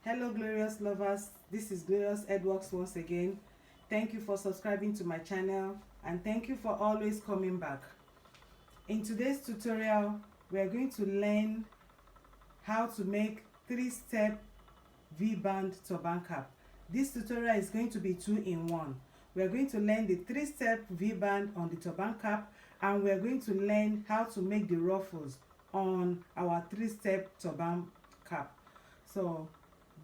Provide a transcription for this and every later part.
Hello glorious lovers, this is Glorious Edworks once again. Thank you for subscribing to my channel and thank you for always coming back. In today's tutorial, we are going to learn how to make 3-step V-band turban cap. This tutorial is going to be 2-in-1. We are going to learn the 3-step V-band on the turban cap and we are going to learn how to make the ruffles on our 3-step turban cap. So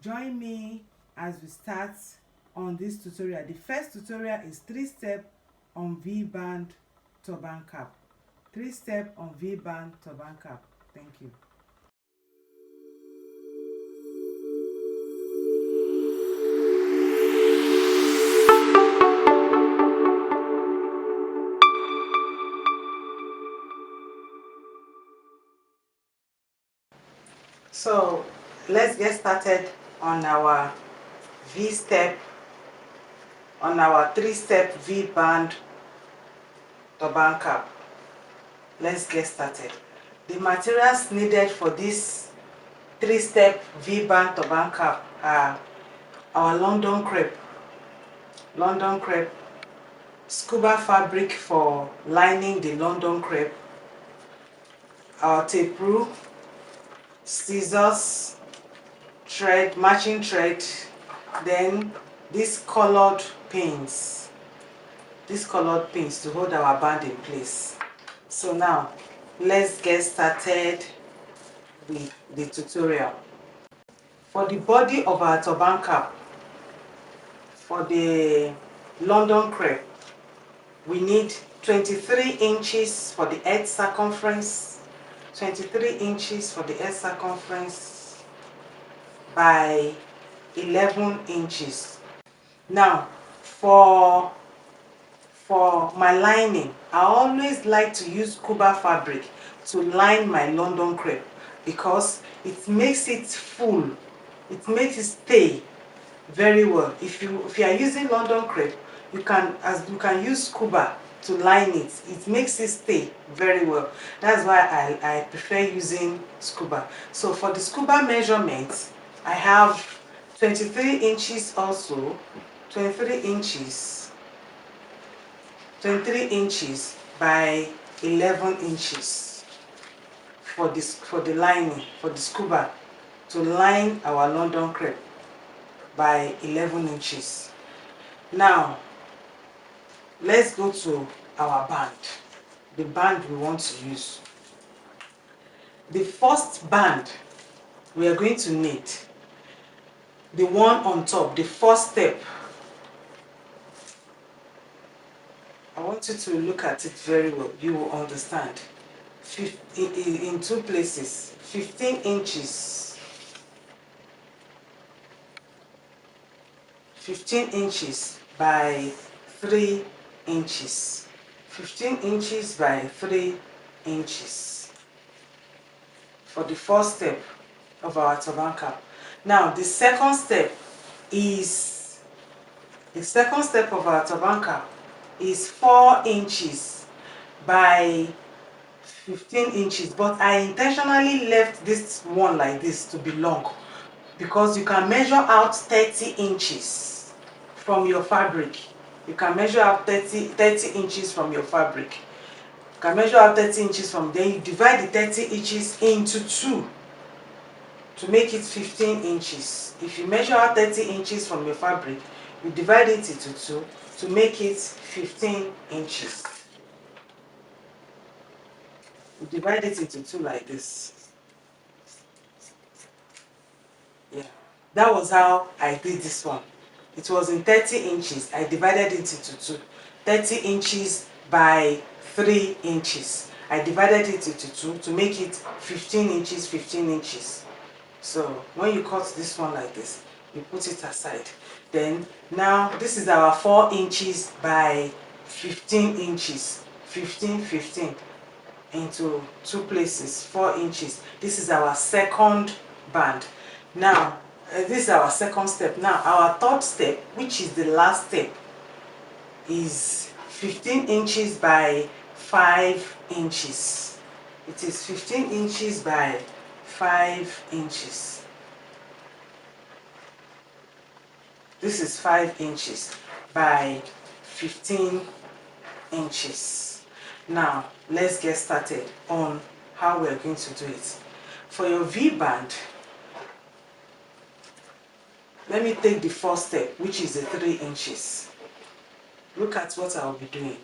join me as we start on this tutorial. The first tutorial is 3-step on V-band turban cap. 3-step on V-band turban cap. Thank you. So let's get started on our V-step, on our 3-step V-band turban cap. Let's get started. The materials needed for this 3-step V-band turban cap are our London crepe, scuba fabric for lining the London crepe, our tape rule, scissors, thread, matching thread, then these colored pins to hold our band in place. So now let's get started with the tutorial. For the body of our turban cap, for the London crepe, we need 23 inches for the head circumference, 23 inches for the head circumference by 11 inches. Now for my lining, I always like to use scuba fabric to line my London crepe because it makes it full, it makes it stay very well. If you are using London crepe, you can use scuba to line it. It makes it stay very well. That's why I prefer using scuba. So for the scuba measurements, I have 23 inches also, 23 inches by 11 inches for the lining, for the scuba to line our London crepe by 11 inches. Now let's go to our band, the band we want to use. The first band we are going to need, the one on top, the first step. I want you to look at it very well, you will understand. In two places, 15 inches, 15 inches by 3 inches, 15 inches by 3 inches for the first step of our turban cap. Now the second step of our turban cap is 4 inches by 15 inches, but I intentionally left this one like this to be long because you can measure out 30 inches from your fabric. You can measure out 30 inches from your fabric. You can measure out 30 inches from there. You divide the 30 inches into 2 to make it 15 inches. If you measure out 30 inches from your fabric, you divide it into 2 to make it 15 inches. You divide it into 2 like this. Yeah, that was how I did this one. It was in 30 inches. I divided it into 2. 30 inches by 3 inches. I divided it into 2 to make it 15 inches, 15 inches. So when you cut this one like this, you put it aside. Then now this is our 4 inches by 15 inches. 15 into 2 places, 4 inches. This is our second band. Now this is our second step. Now our third step, which is the last step, is 15 inches by 5 inches. It is 15 inches by 5 inches. This is 5 inches by 15 inches. Now let's get started on how we're going to do it. For your V band, let me take the first step, which is the 3 inches. Look at what I'll be doing.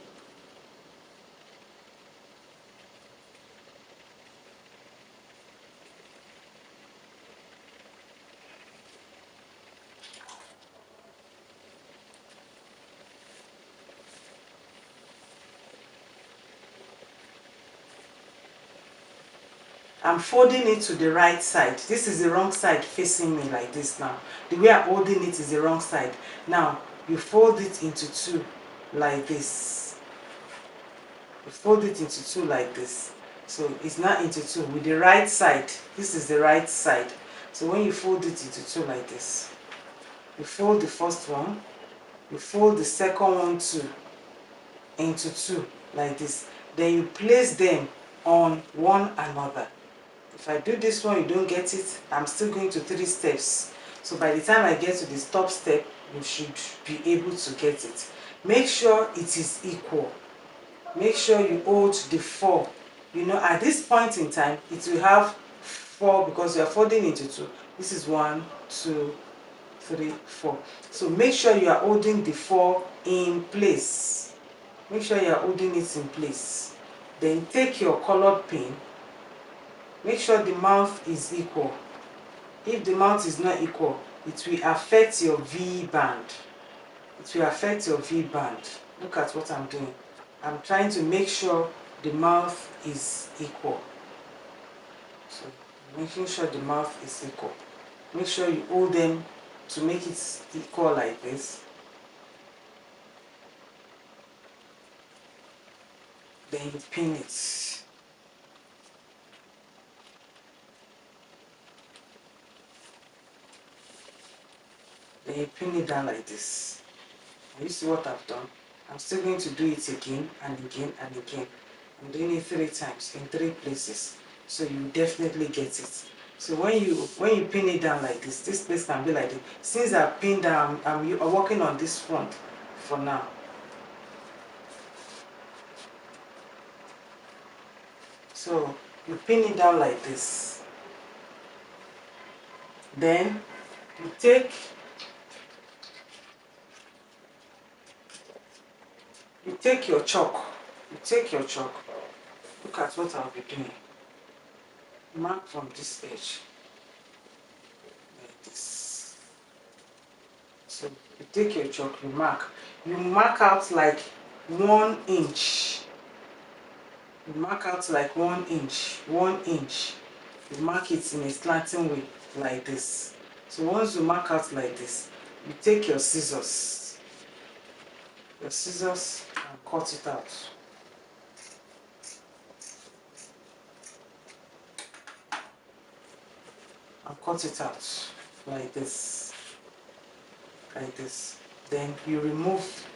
I'm folding it to the right side. This is the wrong side facing me like this now. The way I'm holding it is the wrong side. Now, you fold it into 2 like this. You fold it into 2 like this. So it's not into 2 with the right side. This is the right side. So when you fold it into 2 like this, you fold the first one, you fold the second one too into 2 like this. Then you place them on one another. If I do this one, you don't get it, I'm still going to 3 steps. So by the time I get to the top step, you should be able to get it. Make sure it is equal. Make sure you hold the 4. You know, at this point in time, it will have 4 because you are folding into 2. This is 1, 2, 3, 4. So make sure you are holding the 4 in place. Make sure you are holding it in place. Then take your colored pin. Make sure the mouth is equal. If the mouth is not equal, it will affect your V band. It will affect your V band. Look at what I'm doing. I'm trying to make sure the mouth is equal. So, making sure the mouth is equal. Make sure you hold them to make it equal like this. Then you pin it. Then you pin it down like this. And you see what I've done? I'm still going to do it again and again and again. I'm doing it 3 times in 3 places. So you definitely get it. So when you pin it down like this place can be like this. Since I've pinned down, I'm working on this front for now. So you pin it down like this. Then you take your chalk. You take your chalk. Look at what I'll be doing. Mark from this edge like this. So you take your chalk, you mark out like 1 inch. You mark out like 1 inch, 1 inch. You mark it in a slanting way like this. So once you mark out like this, you take your scissors and cut it out. And cut it out like this. Like this. Then you remove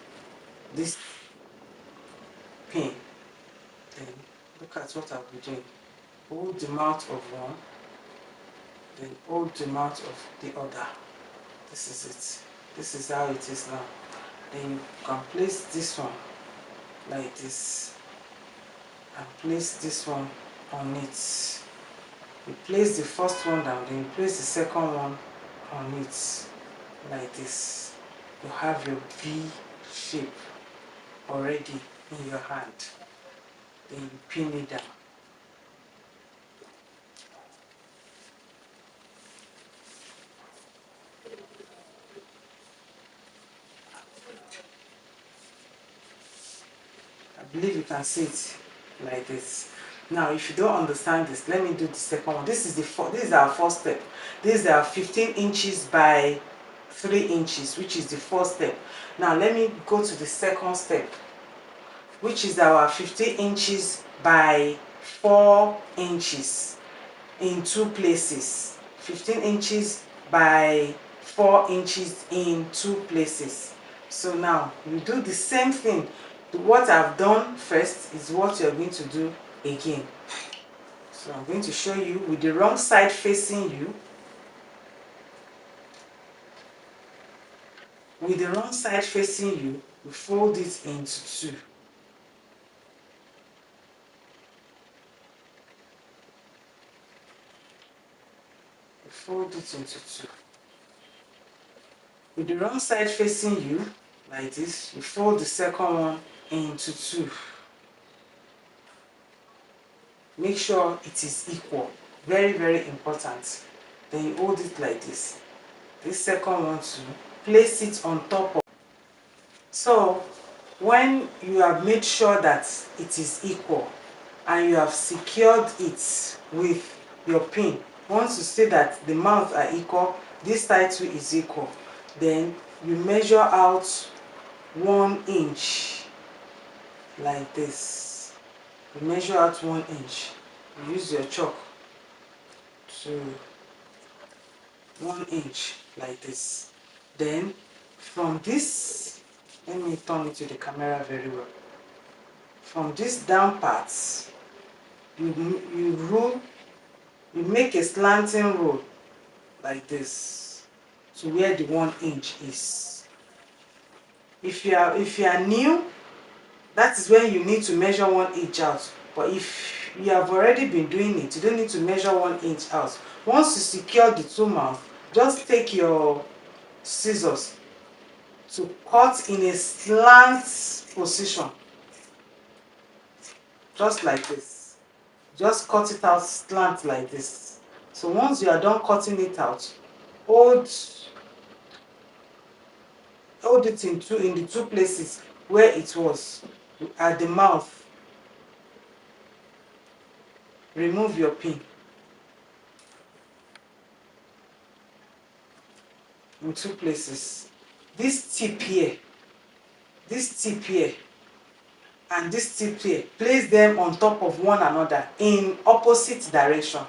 this pin. Then look at what I'll be doing. Hold the mouth of one, then hold the mouth of the other. This is it. This is how it is now. Then you can place this one like this and place this one on it. You place the first one down, then you place the second one on it like this. You have your V shape already in your hand. Then you pin it down. I believe you can see it like this. Now, if you don't understand this, let me do the second one. This is our first step. This is our 15 inches by 3 inches, which is the first step. Now, let me go to the second step, which is our 15 inches by 4 inches in 2 places. 15 inches by 4 inches in 2 places. So now, you do the same thing. What I've done first is what you're going to do again. So I'm going to show you with the wrong side facing you. with the wrong side facing you, you fold it into two. You fold it into two. With the wrong side facing you, like this, you fold the second one into two. Make sure it is equal. Very, very important. Then you hold it like this. This second one too, place it on top of. So when you have made sure that it is equal and you have secured it with your pin, once you see that the mouths are equal, this side too is equal, then you measure out 1 inch like this. You measure out 1 inch. You use your chalk to 1 inch like this. Then from this, let me turn it to the camera very well. From this down part, you make a slanting roll like this to where the 1 inch is. If you are new, that is when you need to measure 1 inch out. But if you have already been doing it, you don't need to measure 1 inch out. Once you secure the two mouths, just take your scissors to cut in a slant position, just like this. Just cut it out slant like this. So once you are done cutting it out, hold it in the two places where it was at the mouth. Remove your pin in two places. This tip here, and this tip here, place them on top of one another in opposite direction.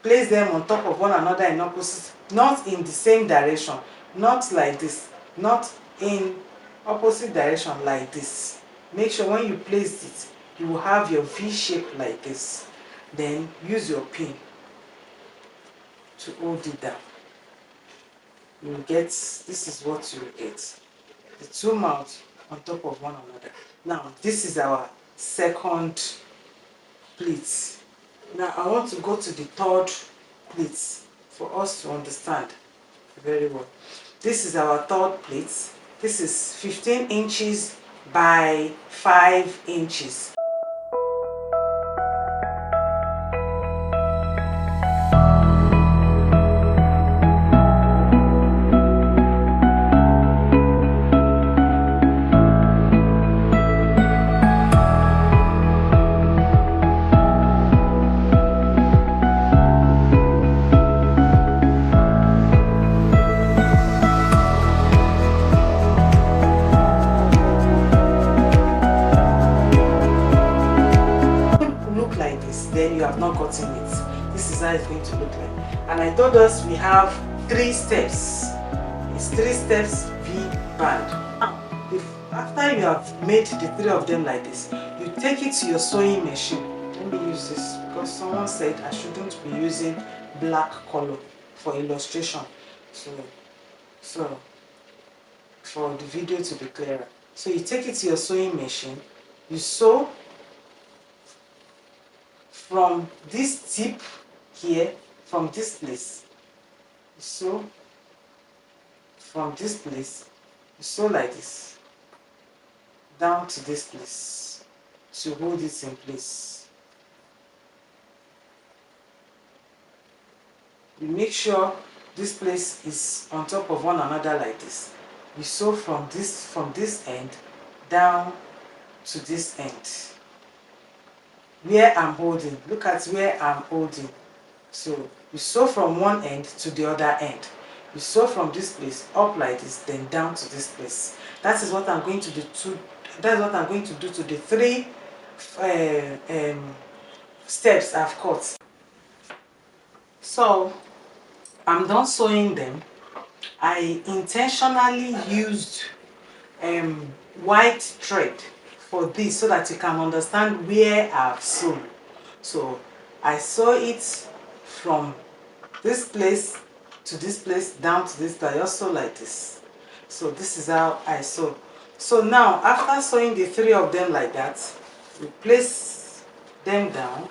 Place them on top of one another in opposite, not in the same direction, not like this, not in opposite direction like this. Make sure when you place it, you will have your V shape like this. Then use your pin to hold it down. You will get, this is what you will get. The two mouths on top of one another. Now, this is our second pleat. Now, I want to go to the third pleat for us to understand very well. This is our third pleat. This is 15 inches by 5 inches. Then you have not gotten it. This is how it's going to look like. And I told us we have 3 steps. It's 3 steps V band. Now, after you have made the 3 of them like this, you take it to your sewing machine. Let me use this because someone said I shouldn't be using black color for illustration. So for the video to be clearer. So you take it to your sewing machine, you sew from this tip here, from this place. You sew from this place, you sew like this down to this place to hold it in place. You make sure this place is on top of one another like this. You sew from this end down to this end. Where I'm holding, look at where I'm holding. So you sew from one end to the other end. You sew from this place up like this, then down to this place. That is what I'm going to do to. That's what I'm going to do to the 3 steps I've cut. So I'm done sewing them. I intentionally used white thread for this so that you can understand where I've sewn. So I sew it from this place to this place down to this place. I just sew like this. So this is how I sew. So now after sewing the 3 of them like that, we place them down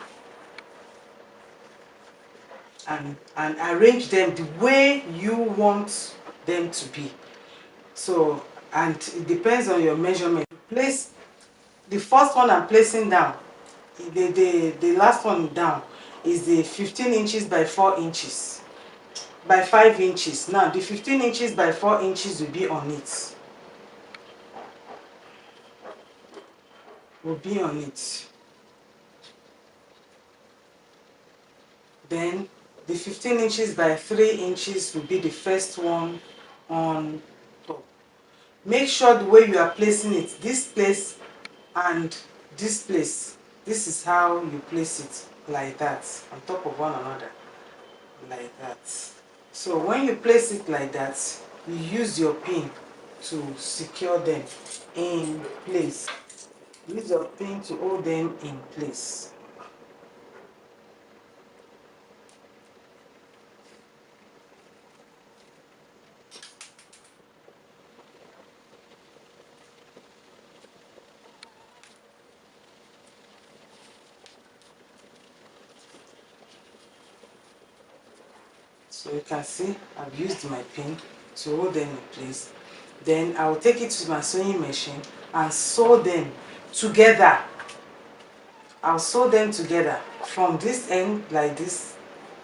and arrange them the way you want them to be. So, and it depends on your measurement. Place the first one I'm placing down, the last one down is the 15 inches by 4 inches by 5 inches. Now the 15 inches by 4 inches will be on it. Will be on it. Then the 15 inches by 3 inches will be the first one on top. Make sure the way you are placing it, this place and this place, this is how you place it, like that, on top of one another, like that. So when you place it like that, you use your pin to secure them in place. Use your pin to hold them in place. So you can see I've used my pin to hold them in place. Then I will take it to my sewing machine and sew them together. I'll sew them together from this end like this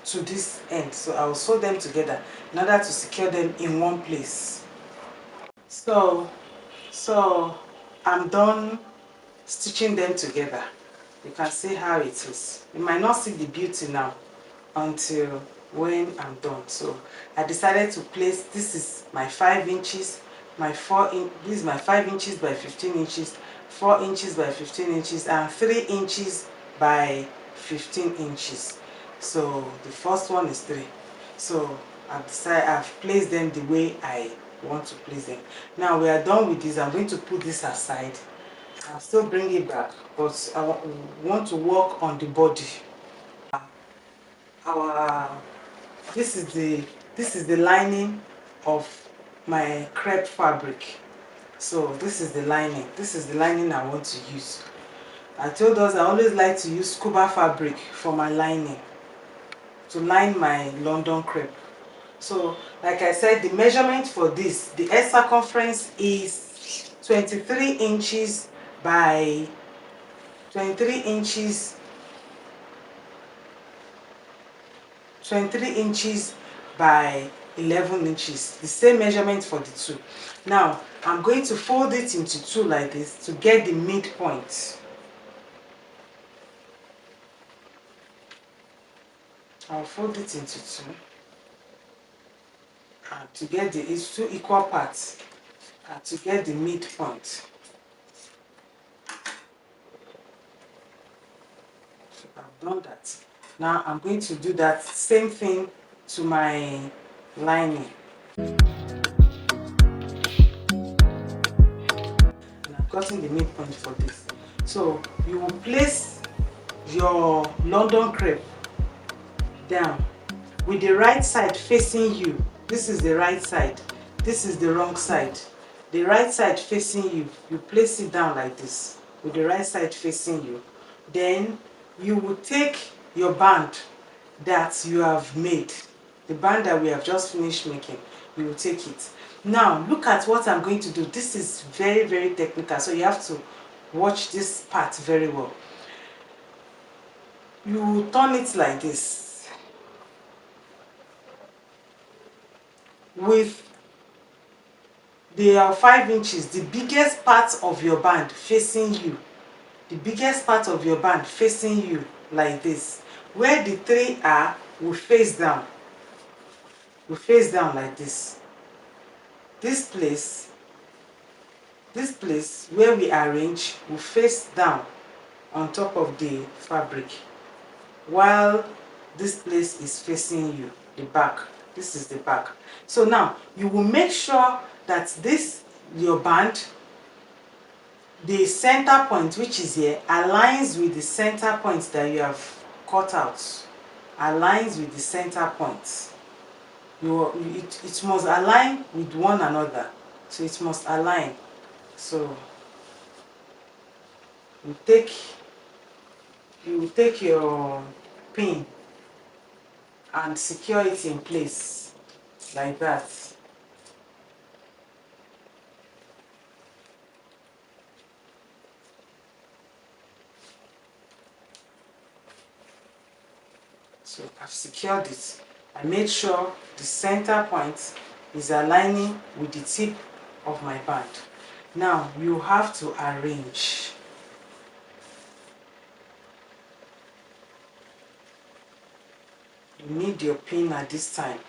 to this end. So I'll sew them together in order to secure them in one place. So I'm done stitching them together. You can see how it is. You might not see the beauty now until when I'm done. So I decided to place, this is my 5 inches, this is my 5 inches by 15 inches, 4 inches by 15 inches, and 3 inches by 15 inches. So the first one is 3. So I've placed them the way I want to place them. Now we are done with this. I'm going to put this aside. I'll still bring it back, but I want to work on the body. This is the lining of my crepe fabric. So this is the lining. This is the lining I want to use. I told us I always like to use scuba fabric for my lining, to line my London crepe. So like I said, the measurement for this, the edge circumference is 23 inches by 23 inches 23 inches by 11 inches, the same measurement for the two. Now I'm going to fold it into two like this to get the midpoint. I'll fold it into two and to get it's two equal parts and to get the midpoint. So I've done that. Now I'm going to do that same thing to my lining. And I've gotten the midpoint for this. So you will place your London crepe down with the right side facing you. This is the right side. This is the wrong side. The right side facing you, you place it down like this with the right side facing you. Then you will take your band that you have made, the band that we have just finished making, you will take it. Now look at what I'm going to do. This is very, very technical, so you have to watch this part very well. You will turn it like this with the 5 inches, the biggest part of your band facing you, the biggest part of your band facing you like this. Where the 3 are will face down, like this. This place where we arrange will face down on top of the fabric, while this place is facing you, the back. This is the back. So now you will make sure that this, your band, the center point, which is here, aligns with the center point that you have cut out. Aligns with the center point. It must align with one another. so it must align. So you take your pin and secure it in place like that. So I've secured it. I made sure the center point is aligning with the tip of my band. Now you have to arrange. You need your pin at this time.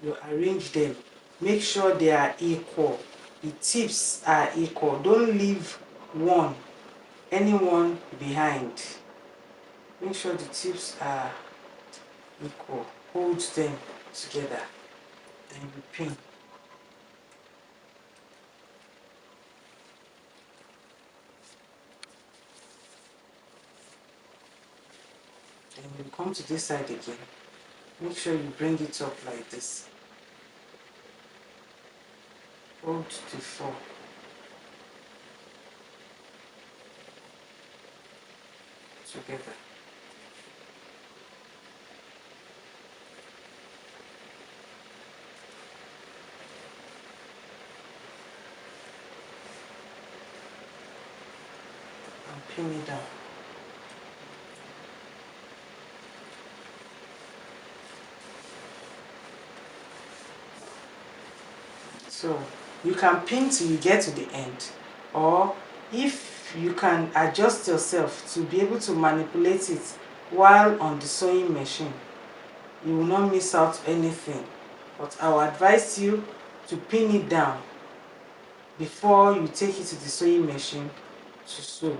You arrange them. Make sure they are equal. The tips are equal. Don't leave anyone behind. Make sure the tips are equal. Hold them together. Then you pin. Then you come to this side again. Make sure you bring it up like this. Hold the 4. Together. And pin it down. So you can pin till you get to the end, or if you can adjust yourself to be able to manipulate it while on the sewing machine, you will not miss out anything. But I will advise you to pin it down before you take it to the sewing machine to sew.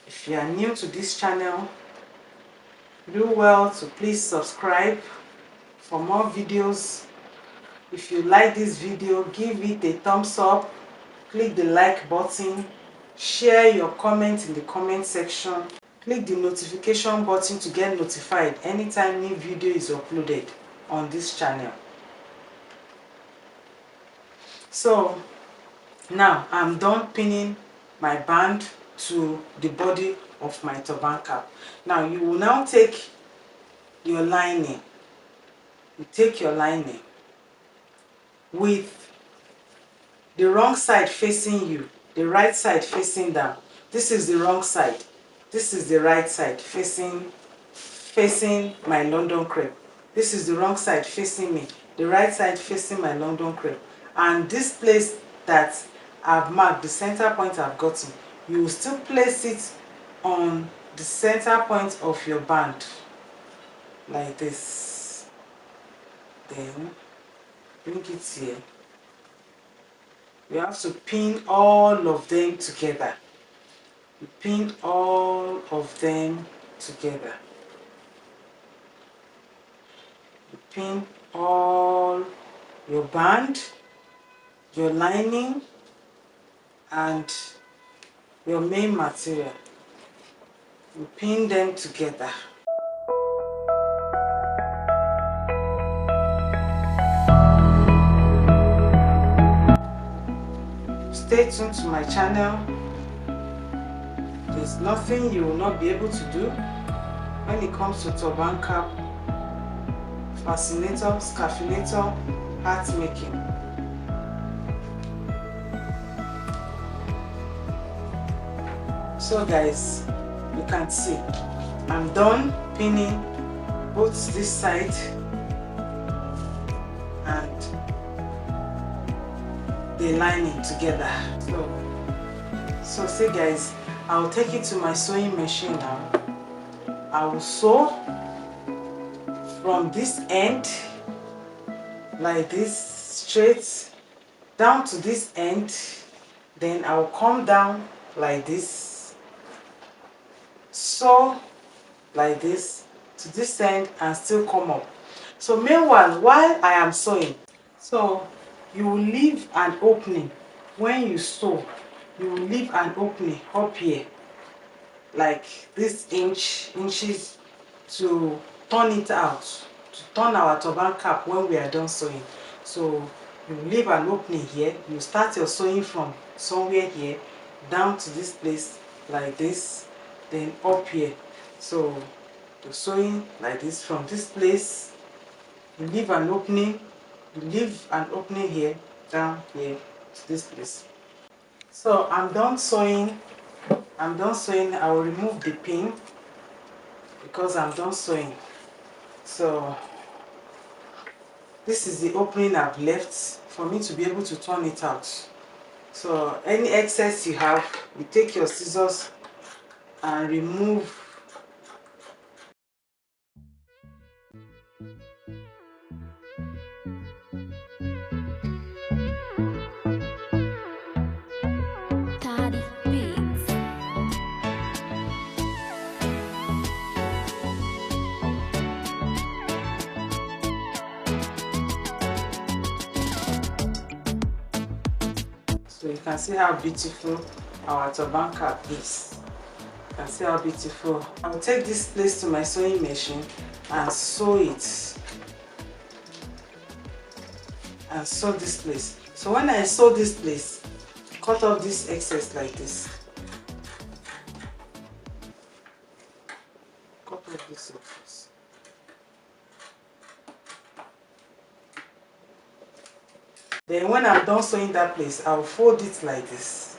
If you are new to this channel, do well to please subscribe for more videos. If you like this video, give it a thumbs up, click the like button, share your comment in the comment section, click the notification button to get notified anytime new video is uploaded on this channel. So now I'm done pinning my band to the body of my turban cap. Now you will now take your lining. You take your lining with the wrong side facing you, the right side facing down. This is the wrong side. This is the right side facing my London crepe. This is the wrong side facing me, the right side facing my London crepe. And this place that I've marked, the center point I've gotten, you will still place it on the center point of your band like this. Then bring it here. You have to pin all of them together. You pin all of them together. You pin all your band, your lining, and your main material. You pin them together. Stay tuned to my channel. There's nothing you will not be able to do when it comes to turban cap, fascinator, scarfinator, hat making. So guys, you can see I'm done pinning both this side and the lining together. So see guys, I'll take it to my sewing machine now. I will sew from this end like this, straight down to this end. Then I'll come down like this, sew like this to this end and still come up. So meanwhile, while I am sewing, so you will leave an opening. When you sew, you will leave an opening up here, like this inches, to turn it out, to turn our turban cap when we are done sewing. So you leave an opening here, you start your sewing from somewhere here down to this place like this, then up here. So the sewing like this from this place, you leave an opening, you leave an opening here, down here to this place. So I'm done sewing. I will remove the pin because I'm done sewing. So this is the opening I've left for me to be able to turn it out. So any excess you have, you take your scissors and remove. So you can see how beautiful our turban cap is. You can see how beautiful. I will take this place to my sewing machine and sew it. And sew this place. So when I sew this place, cut off this excess like this. Cut off this excess. Then when I'm done sewing that place, I'll fold it like this.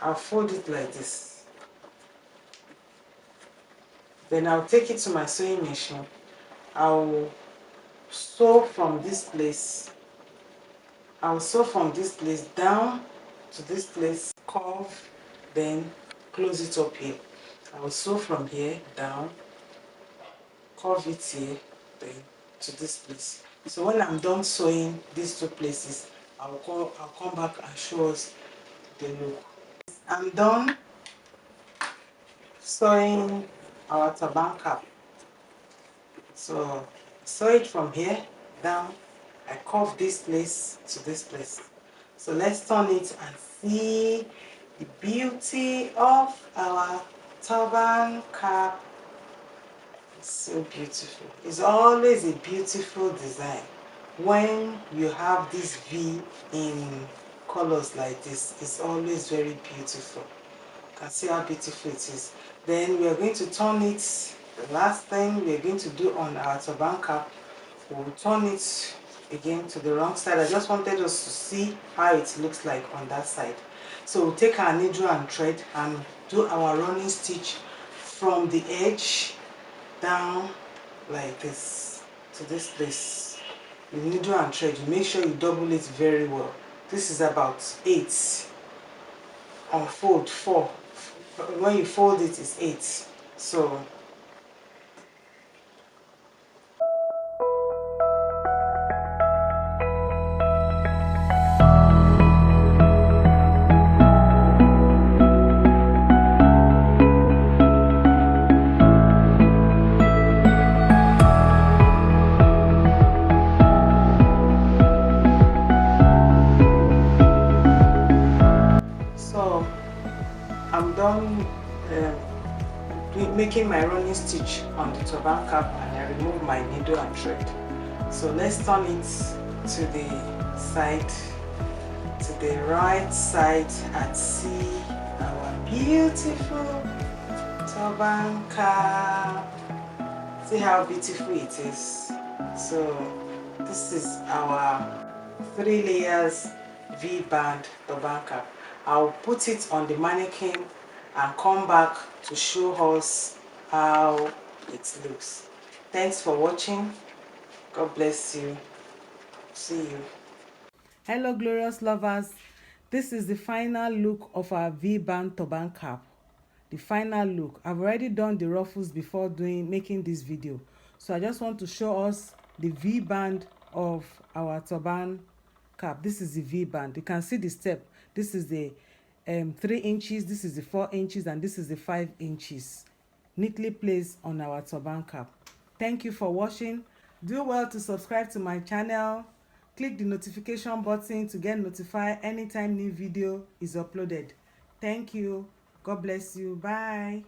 I'll fold it like this. Then I'll take it to my sewing machine. I'll sew from this place. I'll sew from this place down to this place, curve, then close it up here. I'll sew from here down, curve it here, then to this place. So when I'm done sewing these two places, I'll come back and show us the look. I'm done sewing our turban cap. So sew it from here down. I curve this place to this place. So let's turn it and see the beauty of our turban cap. It's so beautiful. It's always a beautiful design when you have this V in colors like this. It's always very beautiful. You can see how beautiful it is. Then we are going to turn it. The last thing we are going to do on our turban cap, we'll turn it again to the wrong side. I just wanted us to see how it looks like on that side. So we'll take our needle and thread and do our running stitch from the edge down like this to this place. You needle and thread, you make sure you double it very well. This is about 8. Unfold 4. When you fold it, it's 8. So I'm done making my running stitch on the turban cap, and I remove my needle and thread. So let's turn it to the side, to the right side, and see our beautiful turban cap. See how beautiful it is. So this is our 3 layers V band turban cap. I'll put it on the mannequin and come back to show us how it looks. Thanks for watching. God bless you. See you. Hello glorious lovers. This is the final look of our V band turban cap. The final look. I've already done the ruffles before making this video. So I just want to show us the V band of our turban cap. This is the V band. You can see the step. This is the 3 inches, this is the 4 inches, and this is the 5 inches, neatly placed on our turban cap. Thank you for watching. Do well to subscribe to my channel. Click the notification button to get notified anytime new video is uploaded. Thank you. God bless you. Bye.